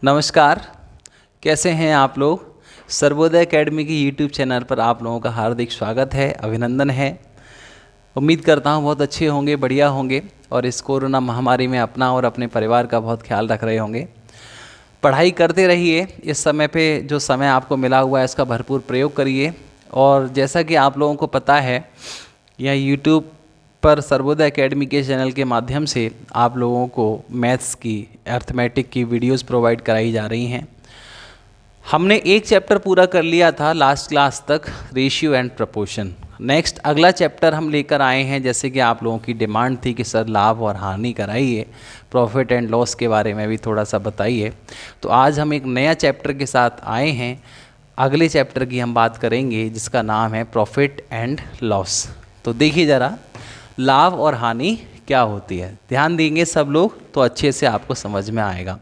नमस्कार। कैसे हैं आप लोग? सर्वोदय एकेडमी की यूट्यूब चैनल पर आप लोगों का हार्दिक स्वागत है, अभिनंदन है। उम्मीद करता हूँ बहुत अच्छे होंगे, बढ़िया होंगे और इस कोरोना महामारी में अपना और अपने परिवार का बहुत ख्याल रख रहे होंगे। पढ़ाई करते रहिए। इस समय पे जो समय आपको मिला हुआ है इसका भरपूर प्रयोग करिए। और जैसा कि आप लोगों को पता है, यह यूट्यूब पर सर्वोदय एकेडमी के चैनल के माध्यम से आप लोगों को मैथ्स की, अर्थमेटिक की वीडियोस प्रोवाइड कराई जा रही हैं। हमने एक चैप्टर पूरा कर लिया था लास्ट क्लास तक, रेशियो एंड प्रपोर्शन। नेक्स्ट अगला चैप्टर हम लेकर आए हैं, जैसे कि आप लोगों की डिमांड थी कि सर लाभ और हानि कराइए, प्रॉफिट एंड लॉस के बारे में भी थोड़ा सा बताइए। तो आज हम एक नया चैप्टर के साथ आए हैं। अगले चैप्टर की हम बात करेंगे जिसका नाम है प्रॉफिट एंड लॉस। तो देखिए ज़रा, लाभ और हानि क्या होती है, ध्यान देंगे सब लोग तो अच्छे से आपको समझ में आएगा।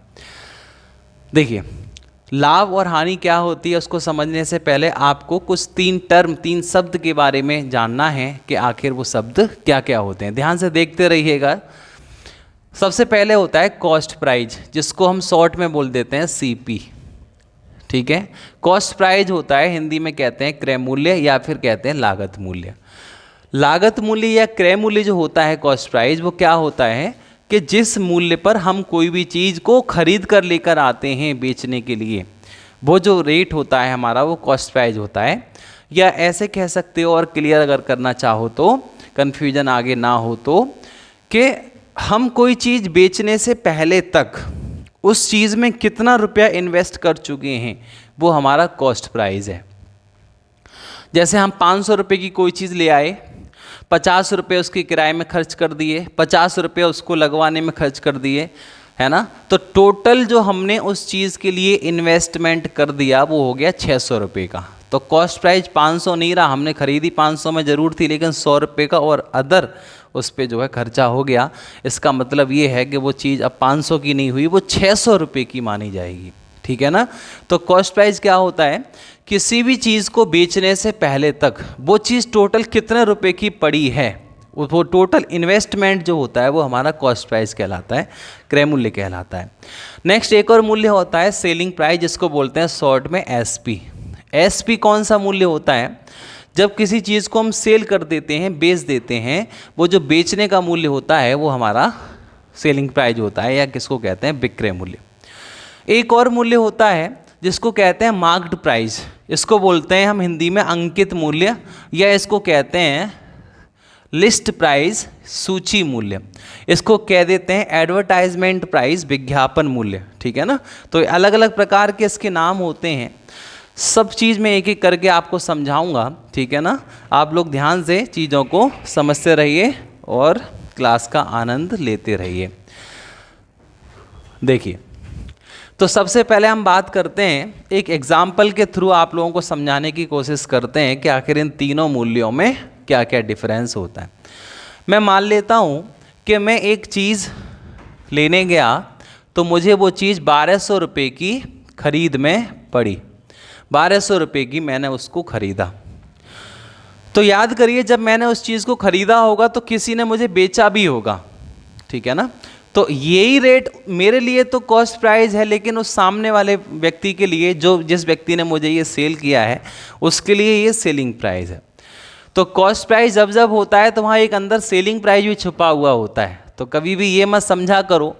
देखिए, लाभ और हानि क्या होती है उसको समझने से पहले आपको कुछ तीन शब्द के बारे में जानना है कि आखिर वो शब्द क्या क्या होते हैं। ध्यान से देखते रहिएगा। सबसे पहले होता है कॉस्ट प्राइस, जिसको हम शॉर्ट में बोल देते हैं सीपी। ठीक है, कॉस्ट प्राइस होता है, हिंदी में कहते हैं क्रय मूल्य या फिर कहते हैं लागत मूल्य। लागत मूल्य या क्रय मूल्य जो होता है कॉस्ट प्राइस, वो क्या होता है कि जिस मूल्य पर हम कोई भी चीज़ को खरीद कर लेकर आते हैं बेचने के लिए, वो जो रेट होता है हमारा, वो कॉस्ट प्राइस होता है। या ऐसे कह सकते हो, और क्लियर अगर करना चाहो तो, कन्फ्यूजन आगे ना हो तो, कि हम कोई चीज़ बेचने से पहले तक उस चीज़ में कितना रुपया इन्वेस्ट कर चुके हैं, वो हमारा कॉस्ट प्राइस है। जैसे हम 500 रुपये की कोई चीज़ ले आए, 50 रुपये उसके किराए में खर्च कर दिए, 50 रुपये उसको लगवाने में खर्च कर दिए, है ना। तो टोटल जो हमने उस चीज़ के लिए इन्वेस्टमेंट कर दिया वो हो गया 600 रुपये का। तो कॉस्ट प्राइस 500 नहीं रहा, हमने खरीदी 500 में ज़रूर थी, लेकिन 100 रुपये का और अदर उस पर जो है खर्चा हो गया। इसका मतलब ये है कि वो चीज़ अब 500 की नहीं हुई, वो 600 रुपये की मानी जाएगी। ठीक है ना। तो कॉस्ट प्राइस क्या होता है, किसी भी चीज़ को बेचने से पहले तक वो चीज़ टोटल कितने रुपए की पड़ी है, वो टोटल इन्वेस्टमेंट जो होता है वो हमारा कॉस्ट प्राइस कहलाता है, क्रय मूल्य कहलाता है। नेक्स्ट एक और मूल्य होता है सेलिंग प्राइस, जिसको बोलते हैं शॉर्ट में एसपी। एसपी कौन सा मूल्य होता है? जब किसी चीज़ को हम सेल कर देते हैं, बेच देते हैं, वो जो बेचने का मूल्य होता है वो हमारा सेलिंग प्राइस होता है, या किसको कहते हैं विक्रय मूल्य। एक और मूल्य होता है जिसको कहते हैं मार्क्ड प्राइस। इसको बोलते हैं हम हिंदी में अंकित मूल्य, या इसको कहते हैं लिस्ट प्राइस, सूची मूल्य। इसको कह देते हैं एडवर्टाइजमेंट प्राइस, विज्ञापन मूल्य। ठीक है ना। तो अलग अलग प्रकार के इसके नाम होते हैं। सब चीज़ में एक एक करके आपको समझाऊंगा। ठीक है ना। आप लोग ध्यान से चीज़ों को समझते रहिए और क्लास का आनंद लेते रहिए। देखिए, तो सबसे पहले हम बात करते हैं, एक एग्जाम्पल के थ्रू आप लोगों को समझाने की कोशिश करते हैं कि आखिर इन तीनों मूल्यों में क्या क्या डिफरेंस होता है। मैं मान लेता हूँ कि मैं एक चीज़ लेने गया तो मुझे वो चीज़ 1200 रुपये की खरीद में पड़ी। 1200 रुपये की मैंने उसको खरीदा। तो याद करिए, जब मैंने उस चीज़ को खरीदा होगा तो किसी ने मुझे बेचा भी होगा। ठीक है ना। तो यही रेट मेरे लिए तो कॉस्ट प्राइस है, लेकिन उस सामने वाले व्यक्ति के लिए, जिस व्यक्ति ने मुझे ये सेल किया है, उसके लिए ये सेलिंग प्राइस है। तो कॉस्ट प्राइस जब जब होता है तो वहाँ एक अंदर सेलिंग प्राइस भी छुपा हुआ होता है। तो कभी भी ये मत समझा करो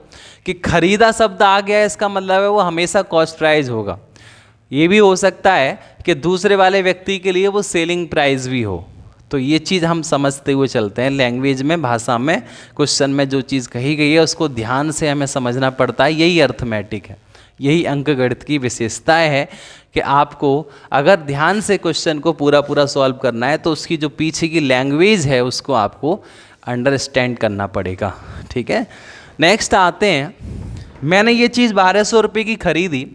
कि खरीदा शब्द आ गया इसका मतलब है वो हमेशा कॉस्ट प्राइस होगा। ये भी हो सकता है कि दूसरे वाले व्यक्ति के लिए वो सेलिंग प्राइस भी हो। तो ये चीज़ हम समझते हुए चलते हैं। लैंग्वेज में, भाषा में, क्वेश्चन में जो चीज़ कही गई है उसको ध्यान से हमें समझना पड़ता है। यही अर्थमेटिक है, यही अंकगणित की विशेषता है कि आपको अगर ध्यान से क्वेश्चन को पूरा पूरा सॉल्व करना है तो उसकी जो पीछे की लैंग्वेज है उसको आपको अंडरस्टैंड करना पड़ेगा। ठीक है। नेक्स्ट आते हैं, मैंने ये चीज़ 1200 रुपये की खरीदी,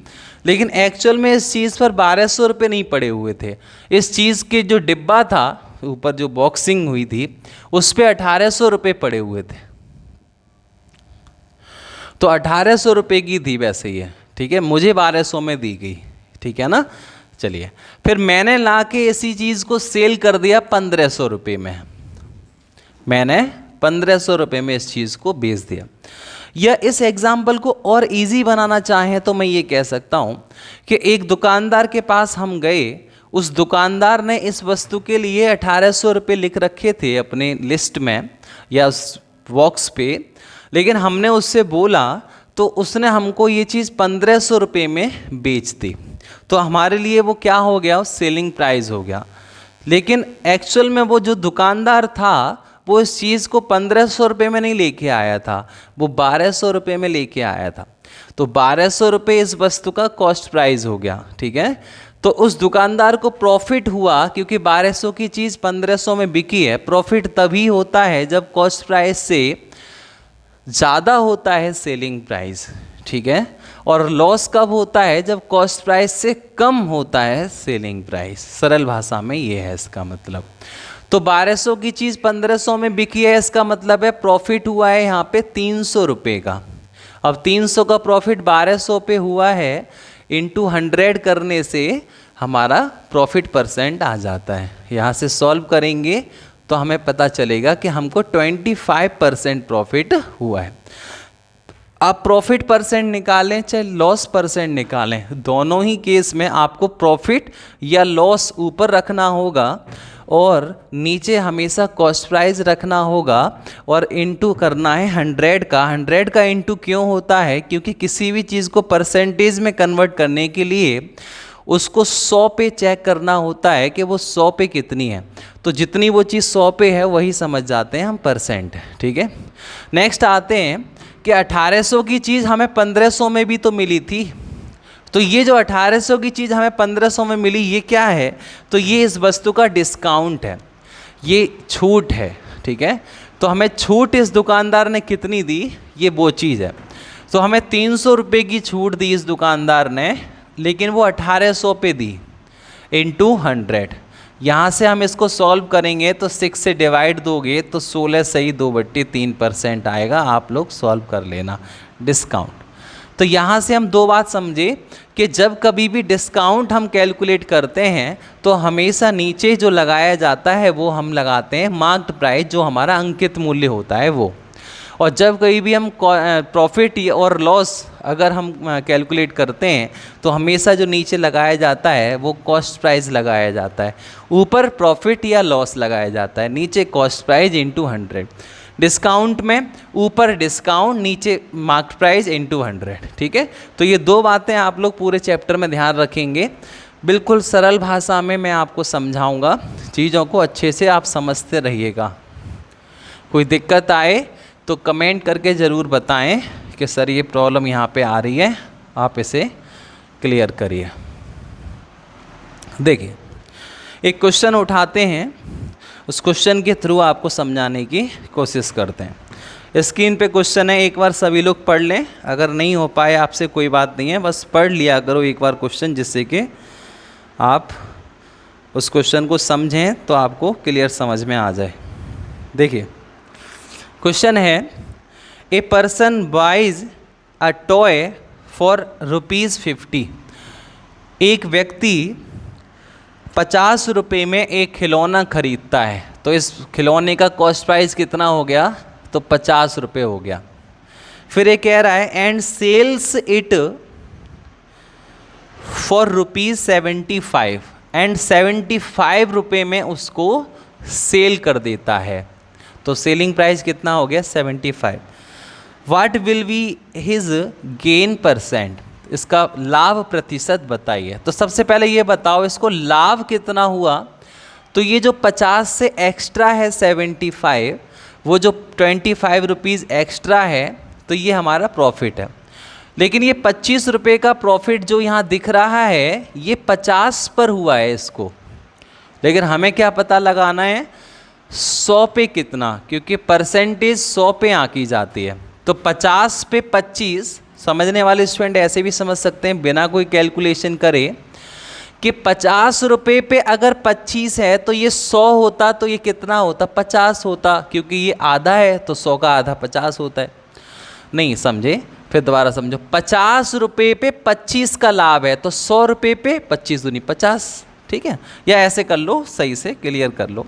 लेकिन एक्चुअल में इस चीज़ पर 1200 रुपये नहीं पड़े हुए थे। इस चीज़ के जो डिब्बा था, ऊपर जो बॉक्सिंग हुई थी, उस पर 1800 रुपये पड़े हुए थे। तो 1800 रुपये की थी वैसे ये। ठीक है, मुझे 1200 में दी गई। ठीक है ना। चलिए, फिर मैंने ला के इसी चीज़ को सेल कर दिया 1500 रुपये में। मैंने 1500 रुपये में इस चीज़ को बेच दिया। या इस एग्जाम्पल को और इजी बनाना चाहें तो मैं ये कह सकता हूँ कि एक दुकानदार के पास हम गए, उस दुकानदार ने इस वस्तु के लिए 1800 रुपये लिख रखे थे अपने लिस्ट में या उस बॉक्स पे, लेकिन हमने उससे बोला तो उसने हमको ये चीज़ 1500 रुपये में बेच दी, तो हमारे लिए वो क्या हो गया, सेलिंग प्राइस हो गया। लेकिन एक्चुअल में वो जो दुकानदार था वो इस चीज़ को 1500 रुपये में नहीं लेके आया था, वो 1200 रुपये में लेके आया था। तो 1200 रुपये इस वस्तु का कॉस्ट प्राइस हो गया, ठीक है। तो उस दुकानदार को प्रॉफिट हुआ क्योंकि 1200 की चीज़ 1500 में बिकी है। प्रॉफिट तभी होता है जब कॉस्ट प्राइस से ज़्यादा होता है सेलिंग प्राइस, ठीक है। और लॉस कब होता है, जब कॉस्ट प्राइस से कम होता है सेलिंग प्राइस। सरल भाषा में ये है इसका मतलब। तो 1200 की चीज़ 1500 में बिकी है, इसका मतलब है प्रॉफिट हुआ है यहाँ पे 300 रुपये का। अब 300 का प्रॉफिट 1200 पे हुआ है, इंटू 100 करने से हमारा प्रॉफिट परसेंट आ जाता है। यहाँ से सॉल्व करेंगे तो हमें पता चलेगा कि हमको 25% प्रॉफिट हुआ है। आप प्रॉफिट परसेंट निकालें चाहे लॉस परसेंट निकालें, दोनों ही केस में आपको प्रॉफिट या लॉस ऊपर रखना होगा और नीचे हमेशा कॉस्ट प्राइस रखना होगा और इनटू करना है 100 का। 100 का इनटू क्यों होता है, क्योंकि किसी भी चीज़ को परसेंटेज में कन्वर्ट करने के लिए उसको 100 पे चेक करना होता है कि वो 100 पे कितनी है। तो जितनी वो चीज़ 100 पे है वही समझ जाते हैं हम परसेंट, ठीक है। नेक्स्ट आते हैं कि 1800 की चीज़ हमें 1500 में भी तो मिली थी, तो ये जो 1800 की चीज़ हमें 1500 में मिली ये क्या है, तो ये इस वस्तु का डिस्काउंट है, ये छूट है, ठीक है। तो हमें छूट इस दुकानदार ने कितनी दी, ये वो चीज़ है। तो हमें 300 रुपये की छूट दी इस दुकानदार ने, लेकिन वो 1800 पे दी इंटू 100। यहाँ से हम इसको सॉल्व करेंगे तो 6 से डिवाइड दोगे तो 16 सही 2/3% आएगा। आप लोग सॉल्व कर लेना डिस्काउंट। तो यहाँ से हम दो बात समझे कि जब कभी भी डिस्काउंट हम कैलकुलेट करते हैं तो हमेशा नीचे जो लगाया जाता है वो हम लगाते हैं मार्क्ड प्राइस, जो हमारा अंकित मूल्य होता है वो। और जब कहीं भी हम प्रॉफिट और लॉस अगर हम कैलकुलेट करते हैं तो हमेशा जो नीचे लगाया जाता है वो कॉस्ट प्राइस लगाया जाता है, ऊपर प्रॉफिट या लॉस लगाया जाता है, नीचे कॉस्ट प्राइस इंटू 100। डिस्काउंट में ऊपर डिस्काउंट, नीचे मार्क्ड प्राइस इंटू 100, ठीक है। तो ये दो बातें आप लोग पूरे चैप्टर में ध्यान रखेंगे। बिल्कुल सरल भाषा में मैं आपको समझाऊंगा, चीज़ों को अच्छे से आप समझते रहिएगा। कोई दिक्कत आए तो कमेंट करके ज़रूर बताएं कि सर ये प्रॉब्लम यहाँ पे आ रही है, आप इसे क्लियर करिए। देखिए एक क्वेश्चन उठाते हैं, उस क्वेश्चन के थ्रू आपको समझाने की कोशिश करते हैं। स्क्रीन पे क्वेश्चन है, एक बार सभी लोग पढ़ लें। अगर नहीं हो पाए आपसे कोई बात नहीं है, बस पढ़ लिया करो एक बार क्वेश्चन, जिससे कि आप उस क्वेश्चन को समझें तो आपको क्लियर समझ में आ जाए। देखिए क्वेश्चन है, a person buys a toy for ₹50। एक व्यक्ति 50 रुपये में एक खिलौना खरीदता है, तो इस खिलौने का कॉस्ट प्राइस कितना हो गया, तो 50 रुपये हो गया। फिर ये कह रहा है and sells it for ₹75 and 75 रुपये में उसको सेल कर देता है, तो सेलिंग प्राइस कितना हो गया 75। What will be his gain percent, इसका लाभ प्रतिशत बताइए। तो सबसे पहले ये बताओ इसको लाभ कितना हुआ, तो ये जो 50 से एक्स्ट्रा है 75, वो जो 25 रुपीज़ एक्स्ट्रा है, तो ये हमारा प्रॉफिट है। लेकिन ये 25 रुपये का प्रॉफिट जो यहाँ दिख रहा है ये 50 पर हुआ है इसको, लेकिन हमें क्या पता लगाना है 100 पे कितना, क्योंकि परसेंटेज 100 पे आंकी जाती है। तो 50 पे 25, समझने वाले स्टूडेंट ऐसे भी समझ सकते हैं बिना कोई कैलकुलेशन करे कि 50 रुपये पे अगर 25 है तो ये 100 होता, तो ये कितना होता 50 होता, क्योंकि ये आधा है तो 100 का आधा 50 होता है। नहीं समझे, फिर दोबारा समझो, 50 रुपये पे 25 का लाभ है तो 100 रुपये पे 25 दूनी 50, ठीक है। या ऐसे कर लो, सही से क्लियर कर लो,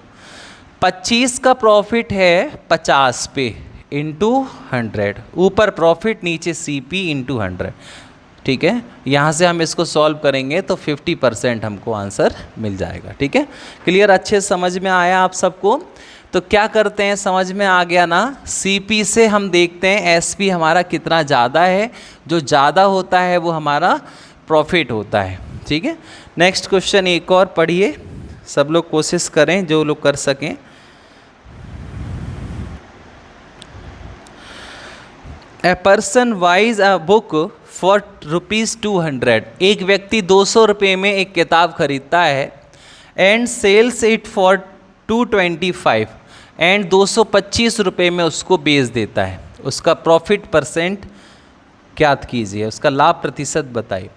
25 का प्रॉफिट है 50 पे इंटू 100, ऊपर प्रॉफिट नीचे CP इंटू 100, ठीक है। यहाँ से हम इसको सॉल्व करेंगे तो 50% हमको आंसर मिल जाएगा, ठीक है। क्लियर, अच्छे समझ में आया आप सबको? तो क्या करते हैं, समझ में आ गया ना? CP से हम देखते हैं SP हमारा कितना ज़्यादा है, जो ज़्यादा होता है वो हमारा प्रॉफिट होता है, ठीक है। नेक्स्ट क्वेश्चन एक और पढ़िए, सब लोग कोशिश करें जो लोग कर सकें। A person buys a book for ₹200, एक व्यक्ति 200 रुपये में एक किताब खरीदता है, and sells it for 225, and 225 रुपये में उसको बेच देता है। उसका प्रॉफिट परसेंट ज्ञात कीजिए, उसका लाभ प्रतिशत बताइए।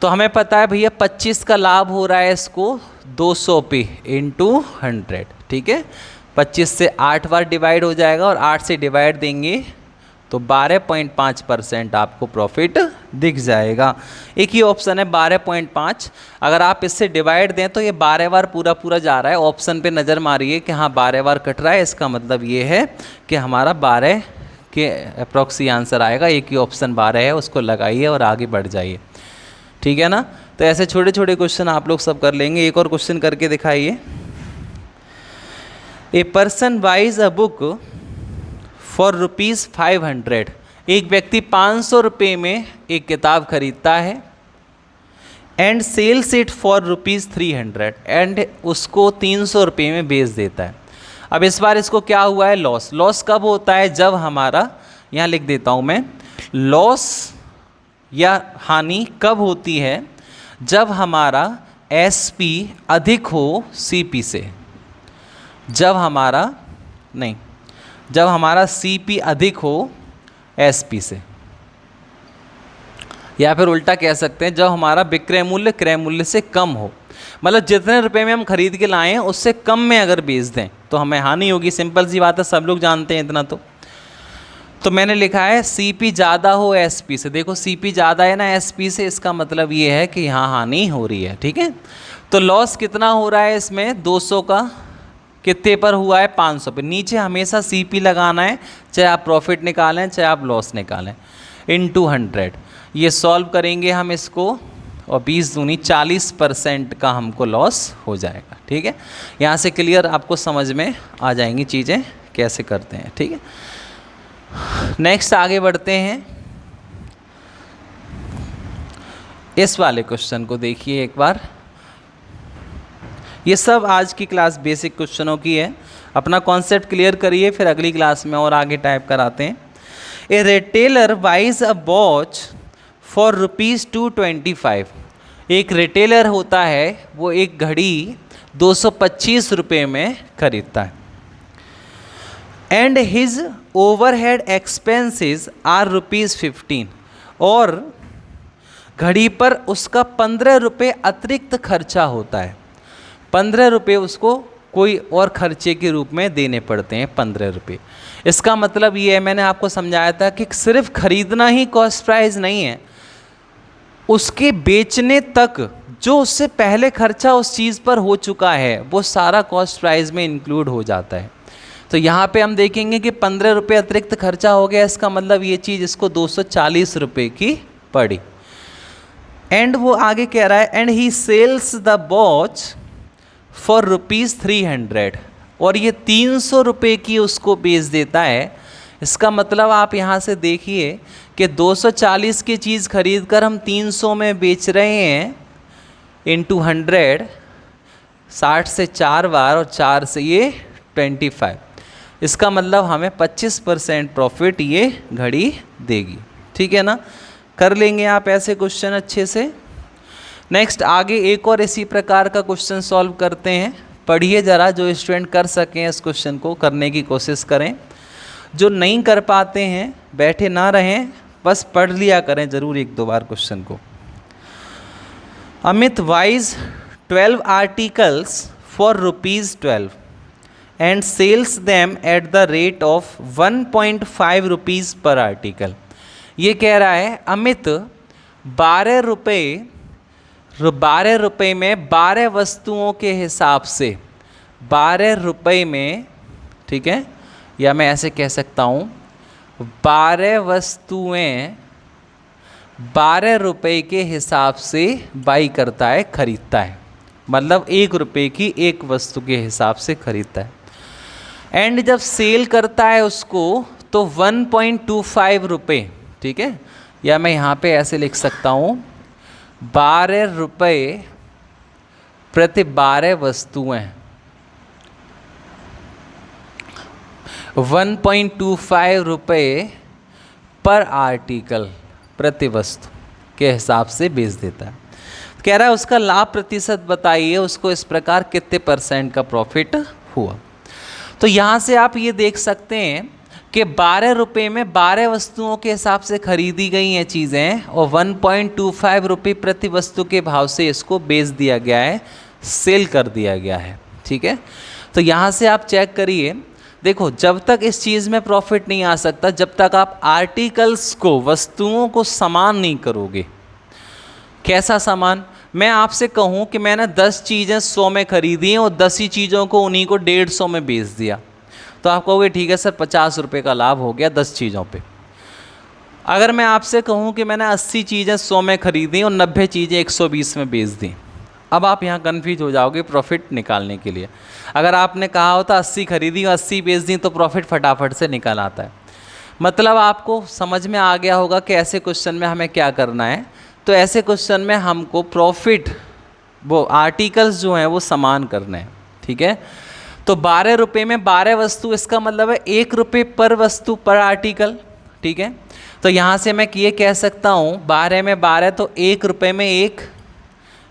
तो हमें पता है भैया 25 का लाभ हो रहा है इसको 200 पे इंटू 100, ठीक है। 25 से 8 बार डिवाइड हो जाएगा और 8 से डिवाइड देंगे तो 12.5% आपको प्रॉफिट दिख जाएगा। एक ही ऑप्शन है 12.5, अगर आप इससे डिवाइड दें तो ये 12 बार पूरा पूरा जा रहा है। ऑप्शन पे नज़र मारिए कि हाँ 12 बार कट रहा है, इसका मतलब ये है कि हमारा 12 के अप्रॉक्सी आंसर आएगा। एक ही ऑप्शन 12 है, उसको लगाइए और आगे बढ़ जाइए, ठीक है ना। तो ऐसे छोटे छोटे क्वेश्चन आप लोग सब कर लेंगे। एक और क्वेश्चन करके दिखाइए। A person buys a book for ₹500, एक व्यक्ति 500 रुपये में एक किताब खरीदता है, and sells it for ₹300, and उसको 300 रुपये में बेच देता है। अब इस बार इसको क्या हुआ है, लॉस। लॉस कब होता है, जब हमारा, यहाँ लिख देता हूँ मैं, लॉस या हानि कब होती है, जब हमारा SP अधिक हो CP से। जब हमारा नहीं, जब हमारा CP अधिक हो SP से, या फिर उल्टा कह सकते हैं जब हमारा विक्रय मूल्य क्रय मूल्य से कम हो। मतलब जितने रुपए में हम खरीद के लाए हैं उससे कम में अगर बेच दें तो हमें हानि होगी। सिंपल सी बात है, सब लोग जानते हैं इतना। तो मैंने लिखा है CP ज़्यादा हो SP से। देखो CP ज़्यादा है ना SP से, इसका मतलब ये है कि यहाँ हानि हो रही है, ठीक है। तो लॉस कितना हो रहा है इसमें, 200 का कितने पर हुआ है, 500 पे। नीचे हमेशा CP लगाना है, चाहे आप प्रॉफिट निकालें चाहे आप लॉस निकालें, इंटू 100। ये सॉल्व करेंगे हम इसको और 20 दूनी 40% का हमको लॉस हो जाएगा, ठीक है। यहाँ से क्लियर आपको समझ में आ जाएंगी चीज़ें कैसे करते हैं, ठीक है। नेक्स्ट आगे बढ़ते हैं। इस वाले क्वेश्चन को देखिए एक बार। ये सब आज की क्लास बेसिक क्वेश्चनों की है। अपना कॉन्सेप्ट क्लियर करिए, फिर अगली क्लास में और आगे टाइप कराते हैं। A retailer buys a watch for ₹225, एक रिटेलर होता है, वो एक घड़ी 225 रुपये में खरीदता है, and his overhead expenses are ₹15, और घड़ी पर उसका 15 रुपये अतिरिक्त खर्चा होता है। 15 रुपये उसको कोई और खर्चे के रूप में देने पड़ते हैं, 15 रुपये। इसका मतलब ये है, मैंने आपको समझाया था कि सिर्फ खरीदना ही कॉस्ट प्राइस नहीं है, उसके बेचने तक जो उससे पहले खर्चा उस चीज़ पर हो चुका है वो सारा कॉस्ट प्राइस में इंक्लूड हो जाता है। तो यहाँ पे हम देखेंगे कि 15 रुपये अतिरिक्त खर्चा हो गया, इसका मतलब ये चीज़ इसको 240 रुपये की पड़ी। एंड वो आगे कह रहा है, and he sells the watch for ₹300, और ये 300 रुपये की उसको बेच देता है। इसका मतलब आप यहाँ से देखिए कि 240 की चीज़ खरीद कर हम 300 में बेच रहे हैं, इंटू 100, 60 से 4 बार और 4 से ये 25। इसका मतलब हमें 25% प्रॉफिट ये घड़ी देगी, ठीक है ना। कर लेंगे आप ऐसे क्वेश्चन अच्छे से। नेक्स्ट आगे एक और इसी प्रकार का क्वेश्चन सॉल्व करते हैं। पढ़िए ज़रा, जो स्टूडेंट कर सकें इस क्वेश्चन को करने की कोशिश करें। जो नहीं कर पाते हैं बैठे ना रहें, बस पढ़ लिया करें ज़रूर 1-2 बार क्वेश्चन को। Amit buys 12 articles for ₹12 and sells them at the rate of 1.5 rupees per article. ये कह रहा है अमित 12 रुपये में 12 वस्तुओं के हिसाब से 12 रुपये में, ठीक है, या मैं ऐसे कह सकता हूँ 12 वस्तुएं 12 रुपए के हिसाब से बाई करता है, खरीदता है, मतलब 1 रुपए की एक वस्तु के हिसाब से खरीदता है। एंड जब सेल करता है उसको तो 1.25 रुपये, ठीक है, या मैं यहाँ पे ऐसे लिख सकता हूँ 12 रुपये प्रति 12 वस्तुएं, 1.25 रुपये पर आर्टिकल प्रति वस्तु के हिसाब से बेच देता है। कह रहा है उसका लाभ प्रतिशत बताइए, उसको इस प्रकार कितने % का प्रॉफिट हुआ। तो यहाँ से आप ये देख सकते हैं कि 12 रुपये में 12 वस्तुओं के हिसाब से खरीदी गई हैं चीज़ें और 1.25 रुपये प्रति वस्तु के भाव से इसको बेच दिया गया है, सेल कर दिया गया है, ठीक है। तो यहाँ से आप चेक करिए, देखो जब तक इस चीज़ में प्रॉफिट नहीं आ सकता जब तक आप आर्टिकल्स को, वस्तुओं को समान नहीं करोगे। कैसा सामान? मैं आपसे कहूँ कि मैंने 10 चीज़ें 100 में खरीदी हैं और 10 ही चीज़ों को उन्हीं को 150 में बेच दिया, तो आप कहोगे ठीक है सर 50 रुपये का लाभ हो गया 10 चीज़ों पे। अगर मैं आपसे कहूँ कि मैंने 80 चीज़ें 100 में खरीदी और 90 चीज़ें 120 में बेच दी, अब आप यहाँ कन्फ्यूज हो जाओगे प्रॉफिट निकालने के लिए। अगर आपने कहा होता 80 खरीदी और 80 बेच दी तो प्रॉफिट फटाफट से निकल आता है। मतलब आपको समझ में आ गया होगा कि ऐसे क्वेश्चन में हमें क्या करना है। तो ऐसे क्वेश्चन में हमको प्रॉफिट, वो आर्टिकल्स जो हैं वो समान करने हैं, ठीक है। तो 12 रुपये में 12 वस्तु, इसका मतलब है 1 रुपये पर वस्तु पर आर्टिकल, ठीक है। तो यहाँ से मैं ये कह सकता हूँ 12 में 12 तो 1 रुपये में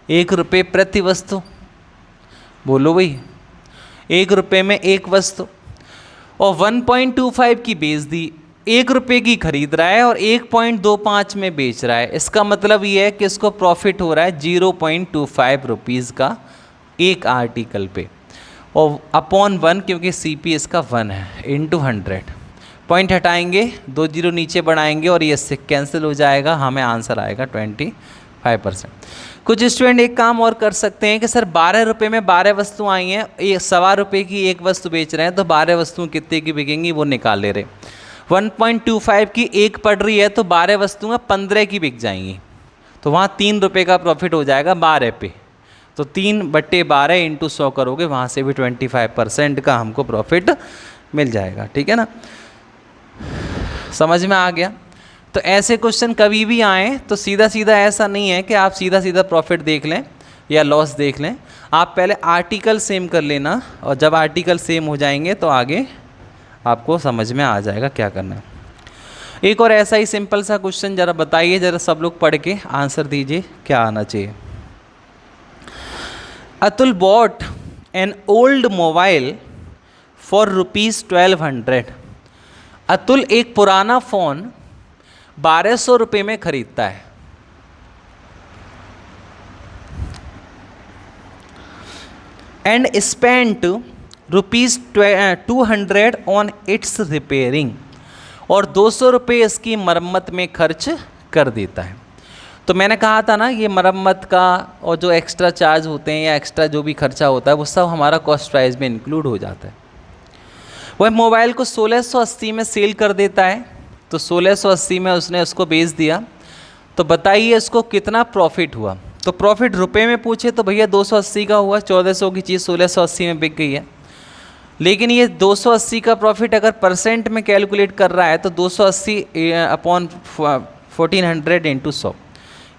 1 रुपये प्रति वस्तु, बोलो भाई 1 रुपये में 1 वस्तु, और 1.25 की बेच दी, 1 रुपये की खरीद रहा है और 1.25 में बेच रहा है। इसका मतलब ये है कि इसको प्रॉफिट हो रहा है 0.25 रुपीज़ का एक आर्टिकल पे, और अपॉन 1 क्योंकि CP इसका 1 है, इंटू 100। पॉइंट हटाएंगे, 2 जीरो नीचे बढ़ाएंगे और ये इससे कैंसिल हो जाएगा, हमें आंसर आएगा 25%। कुछ स्टूडेंट एक काम और कर सकते हैं कि सर 12 रुपये में 12 वस्तु आई हैं, 1.25 रुपये की एक वस्तु बेच रहे हैं, तो 12 वस्तुएं कितने की बिकेंगी वो निकाल ले रहे। 1.25 की एक पड़ रही है तो 12 वस्तुएं 15 की बिक जाएंगी, तो वहाँ 3 रुपये का प्रॉफिट हो जाएगा 12 पे। तो 3/12 इंटू 100 करोगे, वहाँ से भी 25% का हमको प्रॉफिट मिल जाएगा, ठीक है ना। समझ में आ गया। तो ऐसे क्वेश्चन कभी भी आए तो सीधा सीधा ऐसा नहीं है कि आप सीधा सीधा प्रॉफिट देख लें या लॉस देख लें, आप पहले आर्टिकल सेम कर लेना, और जब आर्टिकल सेम हो जाएंगे तो आगे आपको समझ में आ जाएगा क्या करना है। एक और ऐसा ही सिंपल सा क्वेश्चन जरा बताइए, जरा सब लोग पढ़ के आंसर दीजिए क्या आना चाहिए। Atul bot an old mobile for ₹1200। Atul एक पुराना फ़ोन 1200 रुपये में खरीदता है। And spent ₹200 on it's repairing, और 200 रुपये इसकी मरम्मत में खर्च कर देता है। तो मैंने कहा था ना ये मरम्मत का और जो एक्स्ट्रा चार्ज होते हैं या एक्स्ट्रा जो भी खर्चा होता है वो सब हमारा कॉस्ट प्राइस में इंक्लूड हो जाता है। वह मोबाइल को 1680 में सेल कर देता है, तो 1680 में उसने उसको बेच दिया। तो बताइए इसको कितना प्रॉफिट हुआ। तो प्रॉफिट रुपए में पूछे तो भैया 280 का हुआ, 1400 की चीज़ 1680 में बिक गई है। लेकिन ये 280 का प्रॉफिट अगर % में कैलकुलेट कर रहा है तो 280 अपॉन 1400 इंटू 100,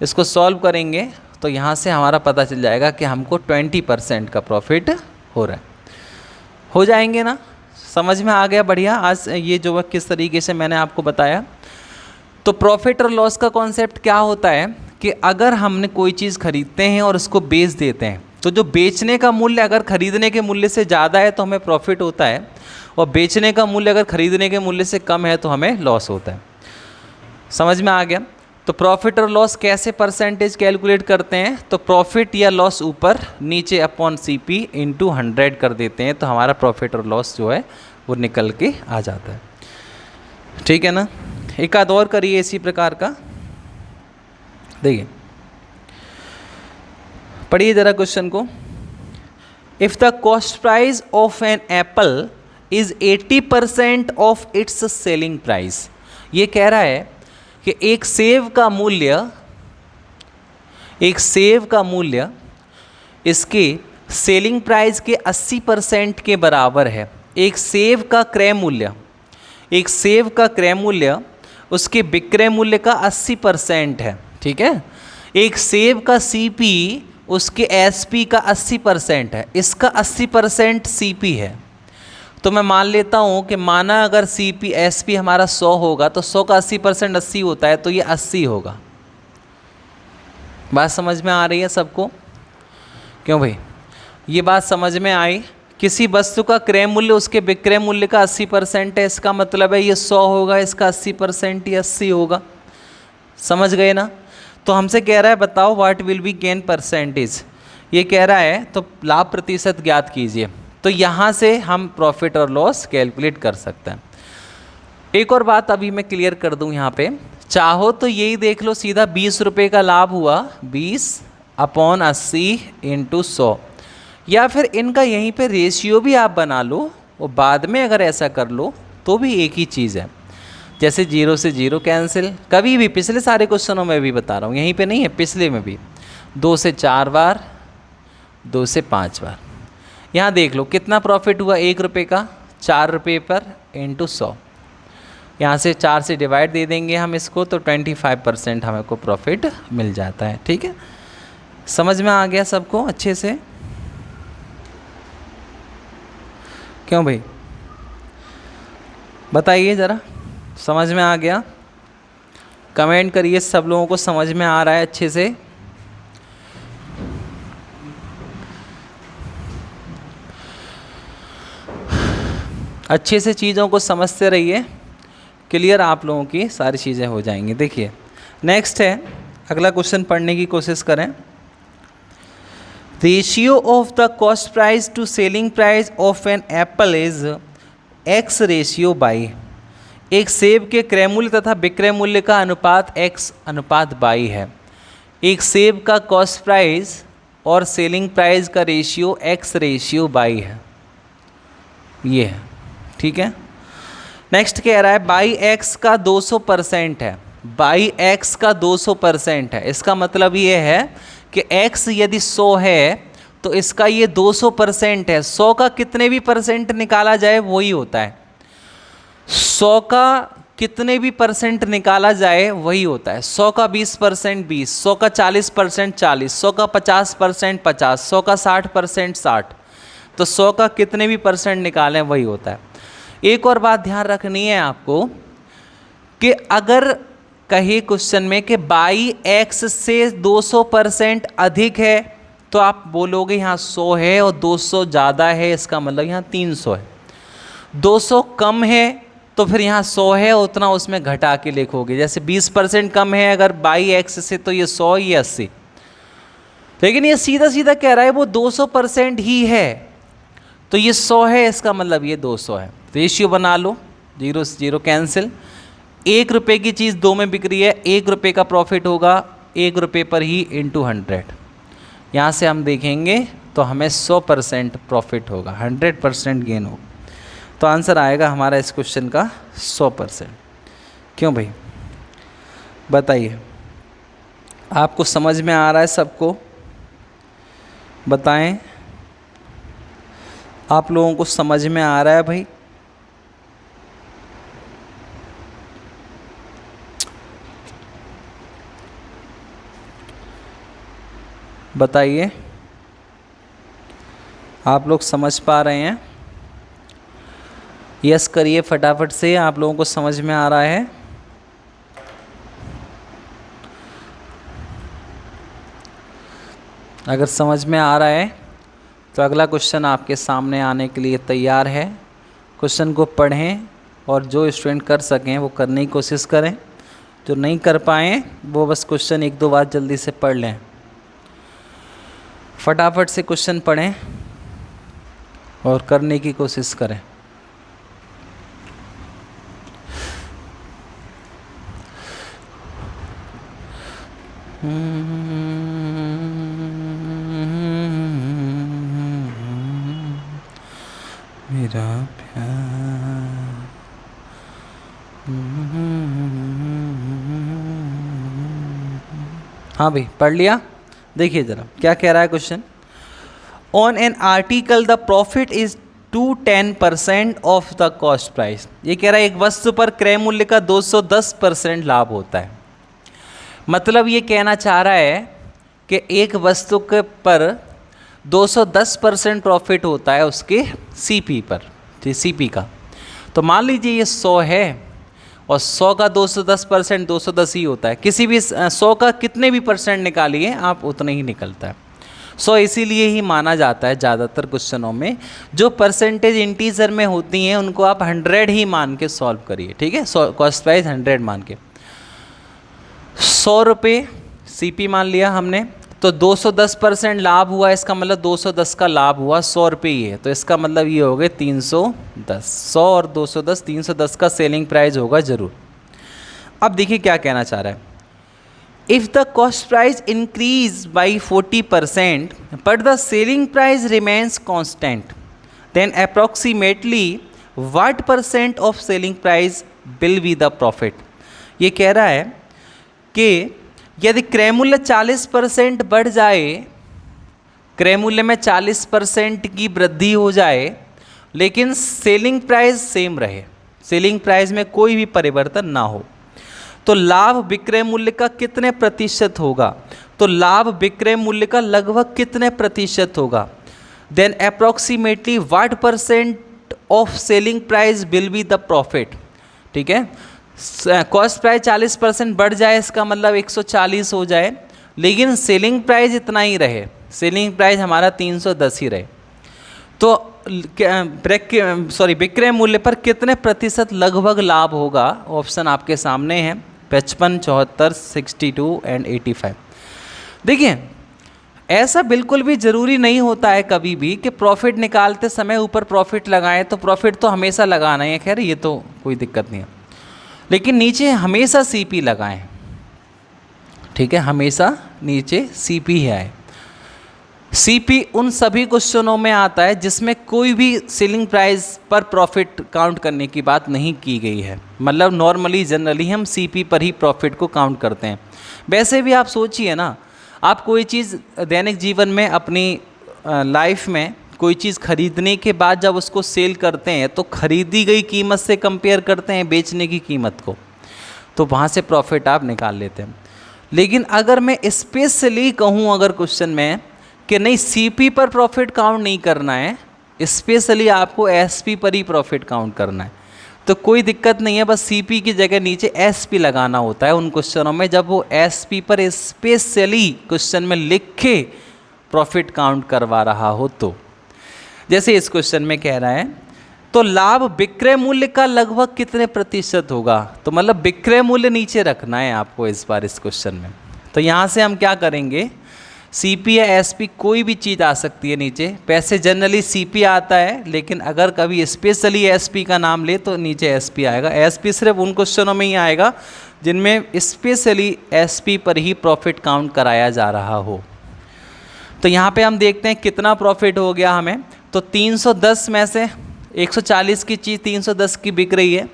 इसको सॉल्व करेंगे तो यहाँ से हमारा पता चल जाएगा कि हमको 20% का प्रॉफिट हो रहा है। हो जाएंगे ना, समझ में आ गया। बढ़िया। आज ये जो है किस तरीके से मैंने आपको बताया। तो प्रॉफिट और लॉस का कॉन्सेप्ट क्या होता है कि अगर हमने कोई चीज़ खरीदते हैं और उसको बेच देते हैं, तो जो बेचने का मूल्य अगर खरीदने के मूल्य से ज़्यादा है तो हमें प्रॉफिट होता है, और बेचने का मूल्य अगर खरीदने के मूल्य से कम है तो हमें लॉस होता है। समझ में आ गया। तो प्रॉफिट और लॉस कैसे % कैलकुलेट करते हैं, तो प्रॉफिट या लॉस ऊपर, नीचे अपॉन CP इंटू 100 कर देते हैं, तो हमारा प्रॉफिट और लॉस जो है वो निकल के आ जाता है। ठीक है ना। एक आध और करिए इसी प्रकार का, देखिए पढ़िए ज़रा क्वेश्चन को। If the cost price of an apple is 80% of its selling price, ये कह रहा है कि एक सेव का मूल्य इसके सेलिंग प्राइस के 80% के बराबर है। एक सेव का क्रय मूल्य उसके विक्रय मूल्य का 80% है, ठीक है। एक सेव का सीपी उसके एसपी का 80% है, इसका 80% सीपी है। तो मैं मान लेता हूँ कि माना अगर सीपी एसपी हमारा 100 होगा तो 100 का 80% 80 होता है, तो ये 80 होगा। बात समझ में आ रही है सबको? क्यों भाई, ये बात समझ में आई? किसी वस्तु का क्रय मूल्य उसके विक्रय मूल्य का 80% है, इसका मतलब है ये 100 होगा, इसका 80% ये 80 होगा। समझ गए ना? तो हमसे कह रहा है बताओ what will be gain percentage, ये कह रहा है तो लाभ प्रतिशत ज्ञात कीजिए। तो यहाँ से हम प्रॉफिट और लॉस कैलकुलेट कर सकते हैं। एक और बात अभी मैं क्लियर कर दूँ यहाँ पे, चाहो तो यही देख लो सीधा 20 रुपये का लाभ हुआ 20/80 × 100, या फिर इनका यहीं पे रेशियो भी आप बना लो, वो बाद में अगर ऐसा कर लो तो भी एक ही चीज़ है। जैसे 0 से 0 कैंसिल, कभी भी पिछले सारे क्वेश्चनों में भी बता रहा हूँ, यहीं पे नहीं है, पिछले में भी 2 से 4 बार, 2 से 5 बार। यहाँ देख लो कितना प्रॉफिट हुआ 1 रुपये का, 4 रुपये पर × 100। यहाँ से 4 से डिवाइड दे देंगे हम इसको, तो 25% हमें को प्रॉफिट मिल जाता है, ठीक है। समझ में आ गया सबको अच्छे से? क्यों भाई, बताइए ज़रा, समझ में आ गया? कमेंट करिए सब लोगों को समझ में आ रहा है अच्छे से। अच्छे से चीज़ों को समझते रहिए, क्लियर आप लोगों की सारी चीज़ें हो जाएंगी। देखिए नेक्स्ट है, अगला क्वेश्चन पढ़ने की कोशिश करें। Ratio of the cost price to selling price of an apple is x ratio by. एक सेब के क्रय मूल्य तथा विक्रय मूल्य का अनुपात x/y है। एक सेब का कॉस्ट प्राइस और सेलिंग प्राइस का रेशियो x/y है, ये है, ठीक है। नेक्स्ट कह रहा है बाई x का 200% है, बाई x का 200% है। इसका मतलब ये है कि x यदि 100 है तो इसका ये 200% है। 100 का कितने भी परसेंट निकाला जाए वही होता है, 100 का कितने भी परसेंट निकाला जाए वही होता है। 100 का 20% 20, 100 का 40% 40, 100 का 50% 50, 100 का 60% 60, तो 100 का कितने भी परसेंट निकालें वही होता है। एक और बात ध्यान रखनी है आपको कि अगर कहे क्वेश्चन में कि बाई x से 200% अधिक है तो आप बोलोगे यहाँ 100 है और 200 ज़्यादा है, इसका मतलब यहाँ 300 है। 200 कम है तो फिर यहाँ 100 है, उतना उसमें घटा के लिखोगे। जैसे 20% कम है अगर बाई x से तो ये 100, ये 80, लेकिन ये सीधा सीधा कह रहा है वो 200% ही है, तो ये 100 है, इसका मतलब ये 200 है। रेशियो बना लो, 0 से 0 कैंसिल। 1 रुपये की चीज़ 2 में बिक रही है, 1 रुपये का प्रॉफिट होगा 1 रुपये पर ही × 100। यहाँ से हम देखेंगे तो हमें 100% प्रॉफिट होगा, 100% गेन होगा। तो आंसर आएगा हमारा इस क्वेश्चन का 100%। क्यों भाई, बताइए, आपको समझ में आ रहा है सबको? बताएं, आप लोगों को समझ में आ रहा है भाई? बताइए, आप लोग समझ पा रहे हैं? यस करिए फटाफट से, आप लोगों को समझ में आ रहा है? अगर समझ में आ रहा है तो अगला क्वेश्चन आपके सामने आने के लिए तैयार है। क्वेश्चन को पढ़ें और जो स्टूडेंट कर सकें वो करने की कोशिश करें, जो नहीं कर पाएँ वो बस क्वेश्चन 1-2 बार जल्दी से पढ़ लें। फटाफट से क्वेश्चन पढ़ें और करने की कोशिश करें। मेरा प्यार हाँ भाई पढ़ लिया। देखिए ज़रा क्या कह रहा है question. On an article the profit is 210% of the cost price. ये कह रहा है एक वस्तु पर क्रय मूल्य का 210% लाभ होता है। मतलब ये कहना चाह रहा है कि एक वस्तु के पर 210% प्रॉफिट होता है उसके सीपी पर, सीपी का। तो मान लीजिए ये 100 है और 100 का 210% 210 ही होता है। किसी भी 100 का कितने भी परसेंट निकालिए आप उतना ही निकलता है 100। इसीलिए ही माना जाता है ज़्यादातर क्वेश्चनों में जो परसेंटेज इंटीजर में होती हैं उनको आप 100 ही मान के सॉल्व करिए, ठीक है। कॉस्ट प्राइस 100 मान के, 100 रुपये सीपी मान लिया हमने, तो 210% लाभ हुआ, इसका मतलब 210 का लाभ हुआ 100 रुपये ही है, तो इसका मतलब ये हो गए 310। 100 और 210, 310 का सेलिंग प्राइस होगा ज़रूर। अब देखिए क्या कहना चाह रहा है। If the cost price increase by 40% but the selling price remains constant then approximately what % of selling price will be the profit. ये कह रहा है कि यदि क्रय मूल्य 40% बढ़ जाए, क्रय मूल्य में 40% की वृद्धि हो जाए लेकिन सेलिंग प्राइस सेम रहे, सेलिंग प्राइस में कोई भी परिवर्तन ना हो, तो लाभ विक्रय मूल्य का कितने प्रतिशत होगा। तो लाभ विक्रय मूल्य का लगभग कितने प्रतिशत होगा। Then approximately what % of selling price will be the profit. ठीक है, कॉस्ट प्राइस 40% बढ़ जाए इसका मतलब 140 हो जाए, लेकिन सेलिंग प्राइस इतना ही रहे, सेलिंग प्राइस हमारा 310 ही रहे, तो विक्रय मूल्य पर कितने प्रतिशत लगभग लाभ होगा। ऑप्शन आपके सामने हैं 55, 74, 62 एंड 85। देखिए ऐसा बिल्कुल भी ज़रूरी नहीं होता है कभी भी कि प्रॉफिट निकालते समय ऊपर प्रॉफिट लगाएं, तो प्रॉफिट तो हमेशा लगाना है, खैर ये तो कोई दिक्कत नहीं है, लेकिन नीचे हमेशा सीपी लगाएं। ठीक है, हमेशा नीचे सीपी ही आए। सीपी उन सभी क्वेश्चनों में आता है जिसमें कोई भी सेलिंग प्राइस पर प्रॉफिट काउंट करने की बात नहीं की गई है। मतलब नॉर्मली जनरली हम सीपी पर ही प्रॉफिट को काउंट करते हैं। वैसे भी आप सोचिए ना, आप कोई चीज़ दैनिक जीवन में अपनी लाइफ में कोई चीज़ खरीदने के बाद जब उसको सेल करते हैं तो खरीदी गई कीमत से कंपेयर करते हैं बेचने की कीमत को, तो वहाँ से प्रॉफिट आप निकाल लेते हैं। लेकिन अगर मैं स्पेशली कहूँ अगर क्वेश्चन में कि नहीं सीपी पर प्रॉफिट काउंट नहीं करना है, स्पेशली आपको एसपी पर ही प्रॉफिट काउंट करना है, तो कोई दिक्कत नहीं है, बस सीपी की जगह नीचे एसपी लगाना होता है उन क्वेश्चनों में जब वो एसपी पर स्पेशली क्वेश्चन में लिख के प्रॉफिट काउंट करवा रहा हो। तो जैसे इस क्वेश्चन में कह रहा है तो लाभ विक्रय मूल्य का लगभग कितने प्रतिशत होगा, तो मतलब विक्रय मूल्य नीचे रखना है आपको इस बार इस क्वेश्चन में। तो यहाँ से हम क्या करेंगे, सीपी या एसपी कोई भी चीज़ आ सकती है नीचे, पैसे जनरली सीपी आता है, लेकिन अगर कभी स्पेशली एसपी का नाम ले तो नीचे एसपी आएगा। एसपी सिर्फ उन क्वेश्चनों में ही आएगा जिनमें स्पेशली एसपी पर ही प्रॉफिट काउंट कराया जा रहा हो। तो यहाँ पे हम देखते हैं कितना प्रॉफिट हो गया हमें, तो 310 में से 140 की चीज़ 310 की बिक रही है,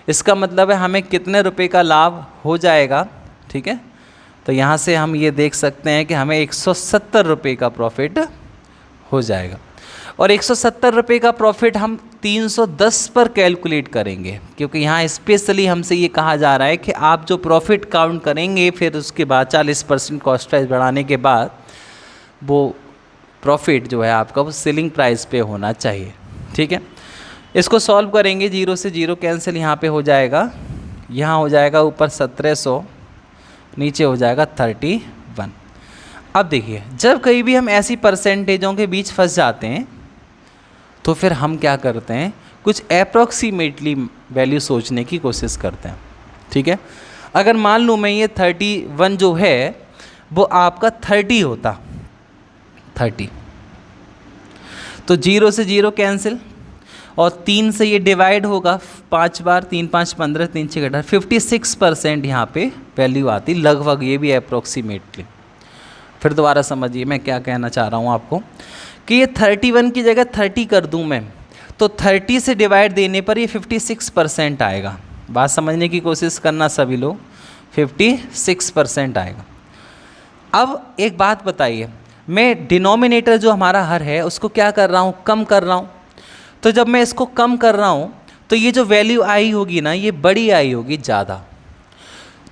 इसका मतलब है हमें कितने रुपए का लाभ हो जाएगा। ठीक है, तो यहाँ से हम ये देख सकते हैं कि हमें 170 रुपये का प्रॉफिट हो जाएगा। और 170 रुपये का प्रॉफिट हम 310 पर कैलकुलेट करेंगे, क्योंकि यहाँ स्पेशली हमसे ये कहा जा रहा है कि आप जो प्रॉफिट काउंट करेंगे फिर उसके बाद 40% कॉस्ट प्राइस बढ़ाने के बाद वो प्रॉफिट जो है आपका वो सेलिंग प्राइस पे होना चाहिए। ठीक है, इसको सॉल्व करेंगे, 0 से 0 कैंसिल यहाँ पे हो जाएगा, यहाँ हो जाएगा ऊपर 1700, नीचे हो जाएगा 31। अब देखिए जब कहीं भी हम ऐसी परसेंटेजों के बीच फंस जाते हैं तो फिर हम क्या करते हैं, कुछ अप्रॉक्सीमेटली वैल्यू सोचने की कोशिश करते हैं। ठीक है, अगर मान लूँ मैं ये 31 जो है वो आपका 30 होता, 30, तो 0 से 0 कैंसिल और 3 से ये डिवाइड होगा 5 बार, 3 5 15, 3 6 18, 56% यहाँ पे वैल्यू आती लगभग, ये भी अप्रोक्सीमेटली। फिर दोबारा समझिए मैं क्या कहना चाह रहा हूँ आपको कि ये 31 की जगह 30 कर दूँ मैं, तो 30 से डिवाइड देने पर ये 56% आएगा। बात समझने की कोशिश करना सभी लोग, 56% आएगा। अब एक बात बताइए, मैं डिनोमिनेटर जो हमारा हर है उसको क्या कर रहा हूँ, कम कर रहा हूँ। तो जब मैं इसको कम कर रहा हूँ तो ये जो वैल्यू आई होगी ना, ये बड़ी आई होगी ज़्यादा।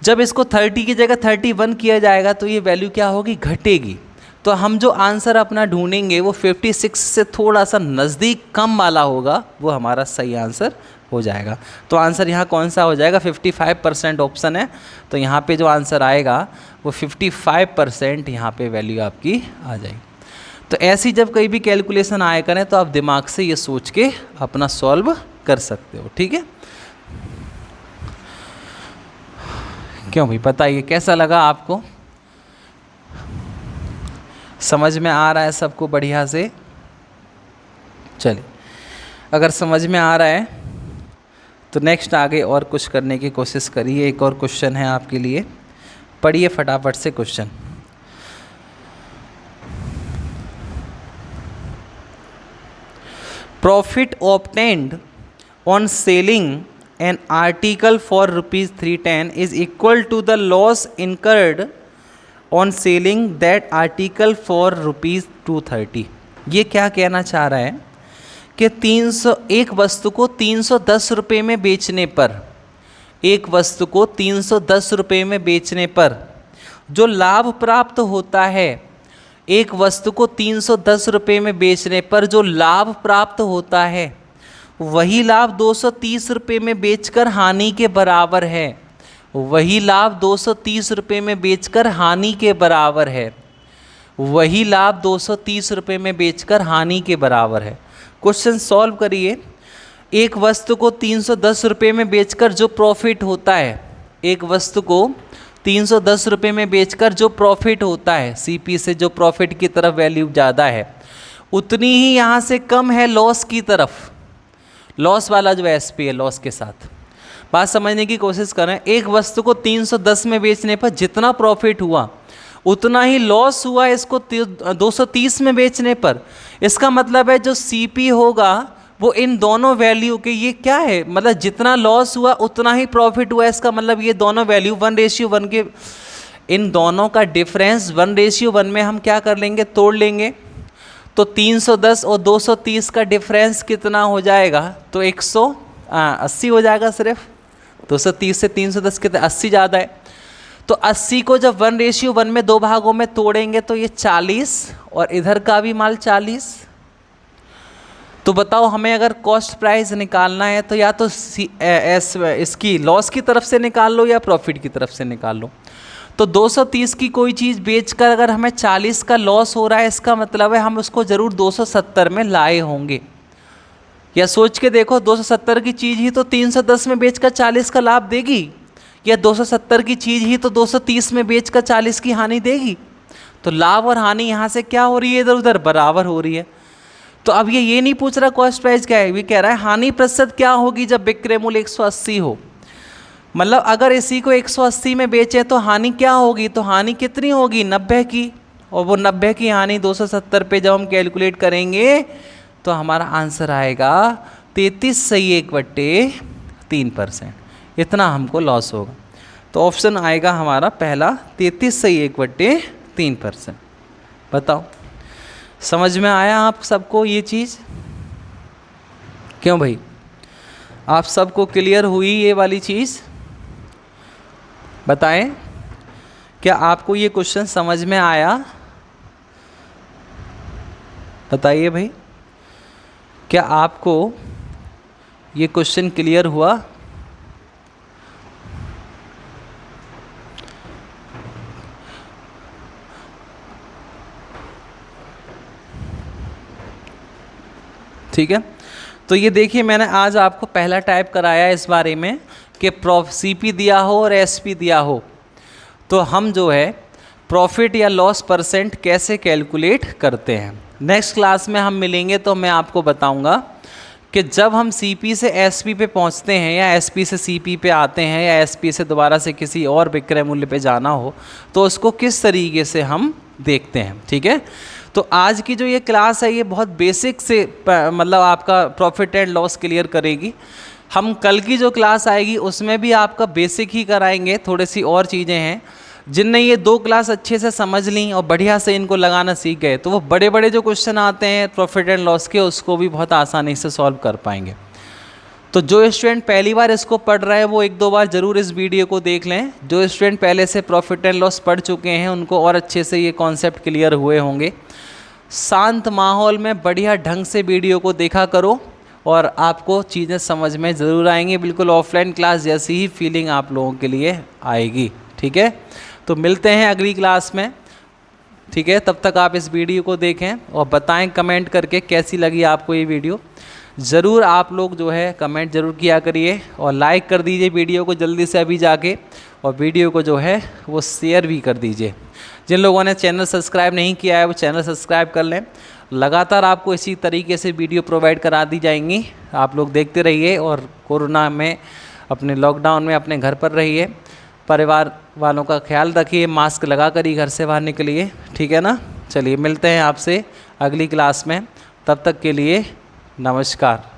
जब इसको 30 की जगह 31 किया जाएगा तो ये वैल्यू क्या होगी, घटेगी। तो हम जो आंसर अपना ढूंढेंगे वो 56 से थोड़ा सा नज़दीक कम वाला होगा, वो हमारा सही आंसर हो जाएगा। तो आंसर यहाँ कौन सा हो जाएगा, 55% ऑप्शन है। तो यहाँ पे जो आंसर आएगा वो 55% यहाँ पे वैल्यू आपकी आ जाएगी। तो ऐसी जब कहीं भी कैलकुलेशन आया करें तो आप दिमाग से ये सोच के अपना सॉल्व कर सकते हो, ठीक है। क्यों भाई, बताइए कैसा लगा आपको, समझ में आ रहा है सबको बढ़िया से? चलिए, अगर समझ में आ रहा है तो नेक्स्ट आगे और कुछ करने की कोशिश करिए। एक और क्वेश्चन है आपके लिए, पढ़िए फटाफट से question. Profit obtained on selling an article for ₹310 is equal to the loss incurred on selling that article for ₹230। ये क्या कहना चाह रहा है कि 300 एक वस्तु को 310 रुपये में बेचने पर, एक वस्तु को 310 रुपये में बेचने पर जो लाभ प्राप्त होता है, एक वस्तु को 310 रुपये में बेचने पर जो लाभ प्राप्त होता है वही लाभ 230 रुपये में बेचकर हानि के बराबर है। वही लाभ 230 रुपये में बेचकर हानि के बराबर है। वही लाभ 230 रुपये में बेचकर हानि के बराबर है। क्वेश्चन सॉल्व करिए। एक वस्तु को 310 रुपये में बेचकर जो प्रॉफिट होता है, एक वस्तु को 310 रुपये में बेचकर जो प्रॉफिट होता है, सीपी से जो प्रॉफिट की तरफ वैल्यू ज़्यादा है, उतनी ही यहाँ से कम है लॉस की तरफ। लॉस वाला जो एसपी है, लॉस के साथ बात समझने की कोशिश करें। एक वस्तु को 310 में बेचने पर जितना प्रॉफिट हुआ उतना ही लॉस हुआ इसको 230 में बेचने पर। इसका मतलब है जो सीपी होगा वो इन दोनों वैल्यू के, ये क्या है, मतलब जितना लॉस हुआ उतना ही प्रॉफिट हुआ। इसका मतलब ये दोनों वैल्यू 1:1 के, इन दोनों का डिफरेंस 1:1 में हम क्या कर लेंगे, तोड़ लेंगे। तो 310 और 230 का डिफरेंस कितना हो जाएगा, तो 180 हो जाएगा। सिर्फ 230 से 310 कितना, 80 ज़्यादा है। तो 80 को जब 1:1 में दो भागों में तोड़ेंगे तो ये 40 और इधर का भी माल 40। तो बताओ हमें अगर कॉस्ट प्राइस निकालना है तो या तो इसकी लॉस की तरफ से निकाल लो या प्रॉफिट की तरफ से निकाल लो। तो 230 की कोई चीज़ बेचकर अगर हमें 40 का लॉस हो रहा है, इसका मतलब है हम उसको ज़रूर 270 में लाए होंगे। या सोच के देखो, 270 की चीज़ ही तो 310 में बेचकर 40 का लाभ देगी, या 270 की चीज़ ही तो 230 में बेचकर 40 की हानि देगी। तो लाभ और हानि यहाँ से क्या हो रही है, इधर उधर बराबर हो रही है। तो अब ये नहीं पूछ रहा कॉस्ट प्राइस क्या है, ये कह रहा है हानि प्रतिशत क्या होगी जब विक्रय मूल्य 180 हो। मतलब अगर इसी को 180 में बेचें तो हानि क्या होगी, तो हानि कितनी होगी, 90 की। और वो 90 की हानि 270 पे जब हम कैलकुलेट करेंगे तो हमारा आंसर आएगा 33/1/3%। इतना हमको लॉस होगा। तो ऑप्शन आएगा हमारा पहला 33/1/3%। बताओ समझ में आया आप सबको ये चीज़? क्यों भाई, आप सबको क्लियर हुई ये वाली चीज़? बताएं, क्या आपको ये क्वेश्चन समझ में आया? बताइए भाई, क्या आपको ये क्वेश्चन क्लियर हुआ? ठीक है, तो ये देखिए मैंने आज आपको पहला टाइप कराया इस बारे में कि सीपी दिया हो और एसपी दिया हो तो हम जो है प्रॉफिट या लॉस परसेंट कैसे कैलकुलेट करते हैं। नेक्स्ट क्लास में हम मिलेंगे तो मैं आपको बताऊंगा कि जब हम सीपी से एसपी पे पहुंचते हैं या एसपी से सीपी पे आते हैं या एसपी से दोबारा से किसी और विक्रय मूल्य पे जाना हो तो उसको किस तरीके से हम देखते हैं। ठीक है, तो आज की जो ये क्लास है ये बहुत बेसिक से मतलब आपका प्रॉफिट एंड लॉस क्लियर करेगी। हम कल की जो क्लास आएगी उसमें भी आपका बेसिक ही कराएंगे, थोड़ी सी और चीज़ें हैं जिनने ये 2 क्लास अच्छे से समझ ली और बढ़िया से इनको लगाना सीख गए, तो वो बड़े बड़े जो क्वेश्चन आते हैं प्रॉफिट एंड लॉस के, उसको भी बहुत आसानी से सॉल्व कर पाएंगे। तो जो स्टूडेंट पहली बार इसको पढ़ रहा है वो 1-2 बार ज़रूर इस वीडियो को देख लें। जो स्टूडेंट पहले से प्रॉफिट एंड लॉस पढ़ चुके हैं उनको और अच्छे से ये कॉन्सेप्ट क्लियर हुए होंगे। शांत माहौल में बढ़िया ढंग से वीडियो को देखा करो और आपको चीज़ें समझ में ज़रूर आएंगी। बिल्कुल ऑफलाइन क्लास जैसी ही फीलिंग आप लोगों के लिए आएगी। ठीक है, तो मिलते हैं अगली क्लास में। ठीक है, तब तक आप इस वीडियो को देखें और बताएं कमेंट करके कैसी लगी आपको ये वीडियो। ज़रूर आप लोग जो है कमेंट ज़रूर किया करिए और लाइक कर दीजिए वीडियो को जल्दी से अभी जाके, और वीडियो को जो है वो शेयर भी कर दीजिए। जिन लोगों ने चैनल सब्सक्राइब नहीं किया है वो चैनल सब्सक्राइब कर लें। लगातार आपको इसी तरीके से वीडियो प्रोवाइड करा दी जाएंगी, आप लोग देखते रहिए। और कोरोना में, अपने लॉकडाउन में अपने घर पर रहिए, परिवार वालों का ख्याल रखिए, मास्क लगा कर ही घर से बाहर निकलिए। ठीक है ना, चलिए मिलते हैं आपसे अगली क्लास में, तब तक के लिए नमस्कार।